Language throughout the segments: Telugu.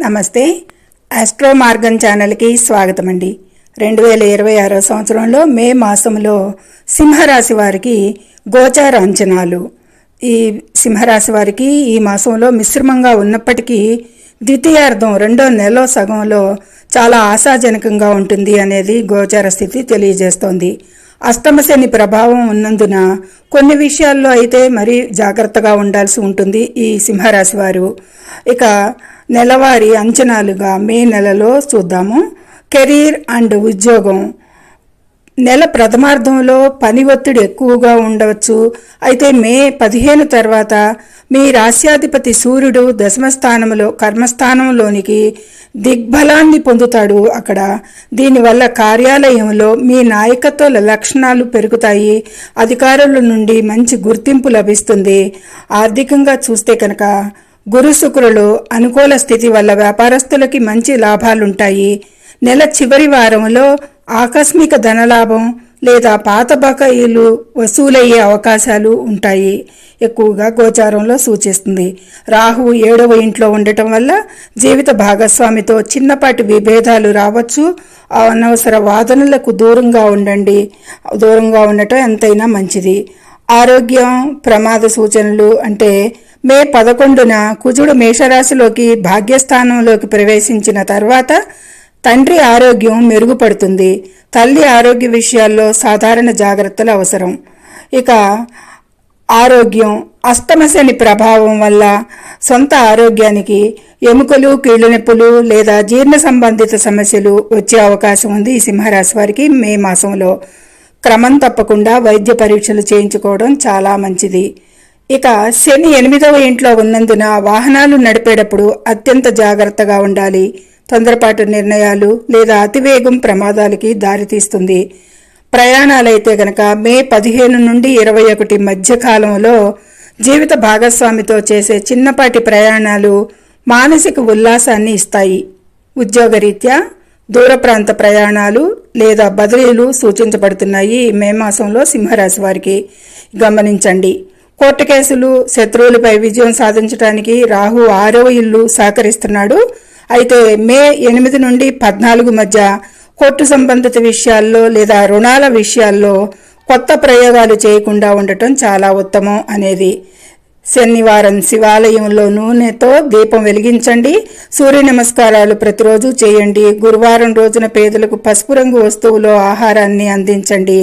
నమస్తే. ఆస్ట్రో మార్గం ఛానల్కి స్వాగతం అండి. 2026 సంవత్సరంలో మే మాసంలో సింహరాశి వారికి గోచార అంచనాలు. ఈ సింహరాశి వారికి ఈ మాసంలో మిశ్రమంగా ఉన్నప్పటికీ ద్వితీయార్థం రెండో నెల సగంలో చాలా ఆశాజనకంగా ఉంటుంది అనేది గోచార స్థితి తెలియజేస్తోంది. అష్టమ శని ప్రభావం ఉన్నందున కొన్ని విషయాల్లో అయితే మరీ జాగ్రత్తగా ఉండాల్సి ఉంటుంది ఈ సింహరాశి వారు. ఇక నెలవారీ అంచనాలుగా మే నెలలో చూద్దాము. కెరీర్ అండ్ ఉద్యోగం. నెల ప్రథమార్థంలో పని ఒత్తిడి ఎక్కువగా ఉండవచ్చు. అయితే మే 15 తర్వాత మీ రాశ్యాధిపతి సూర్యుడు దశమస్థానంలో కర్మస్థానంలోనికి దిగ్బలాన్ని పొందుతాడు. అక్కడ దీనివల్ల కార్యాలయంలో మీ నాయకత్వ లక్షణాలు పెరుగుతాయి. అధికారుల నుండి మంచి గుర్తింపు లభిస్తుంది. ఆర్థికంగా చూస్తే కనుక గురు శుక్రులు అనుకూల స్థితి వల్ల వ్యాపారస్తులకి మంచి లాభాలుంటాయి. నెల చివరి వారంలో ఆకస్మిక ధనలాభం లేదా పాత బకాయిలు వసూలయ్యే అవకాశాలు ఉంటాయి ఎక్కువగా గోచారంలో సూచిస్తుంది. రాహు 7వ ఇంట్లో ఉండటం వల్ల జీవిత భాగస్వామితో చిన్నపాటి విభేదాలు రావచ్చు. అనవసర వాదనలకు దూరంగా ఉండండి. దూరంగా ఉండటం ఎంతైనా మంచిది. ఆరోగ్యం ప్రమాద సూచనలు అంటే మే 11న కుజుడు మేషరాశిలోకి భాగ్యస్థానంలోకి ప్రవేశించిన తర్వాత తండ్రి ఆరోగ్యం మెరుగుపడుతుంది. తల్లి ఆరోగ్య విషయాల్లో సాధారణ జాగ్రత్తలు అవసరం. ఇక ఆరోగ్యం అష్టమ శని ప్రభావం వల్ల సొంత ఆరోగ్యానికి ఎముకలు కీళ్ల నొప్పులు లేదా జీర్ణ సంబంధిత సమస్యలు వచ్చే అవకాశం ఉంది ఈ సింహరాశి వారికి. మే మాసంలో క్రమం తప్పకుండా వైద్య పరీక్షలు చేయించుకోవడం చాలా మంచిది. ఇక శని 8వ ఇంట్లో ఉన్నందున వాహనాలు నడిపేటప్పుడు అత్యంత జాగ్రత్తగా ఉండాలి. తొందరపాటు నిర్ణయాలు లేదా అతివేగం ప్రమాదాలకి దారితీస్తుంది. ప్రయాణాలైతే గనక మే 15 నుండి 21 మధ్య కాలంలో జీవిత భాగస్వామితో చేసే చిన్నపాటి ప్రయాణాలు మానసిక ఉల్లాసాన్ని ఇస్తాయి. ఉద్యోగరీత్యా దూర ప్రాంత ప్రయాణాలు లేదా బదిలీలు సూచించబడుతున్నాయి మే మాసంలో సింహరాశి వారికి. గమనించండి, కోర్టు కేసులు శత్రువులపై విజయం సాధించడానికి రాహు 6వ ఇల్లు సహకరిస్తున్నాడు. అయితే మే 8 నుండి 14 మధ్య కోర్టు సంబంధిత విషయాల్లో లేదా రుణాల విషయాల్లో కొత్త ప్రయోగాలు చేయకుండా ఉండటం చాలా ఉత్తమం అనేది. శనివారం శివాలయంలో నూనెతో దీపం వెలిగించండి. సూర్య నమస్కారాలు ప్రతిరోజు చేయండి. గురువారం రోజున పేదలకు పసుపు రంగు వస్తువులో ఆహారాన్ని అందించండి.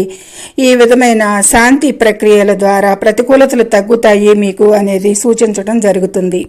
ఈ విధమైన శాంతి ప్రక్రియల ద్వారా ప్రతికూలతలు తగ్గుతాయి మీకు అనేది సూచించడం జరుగుతుంది.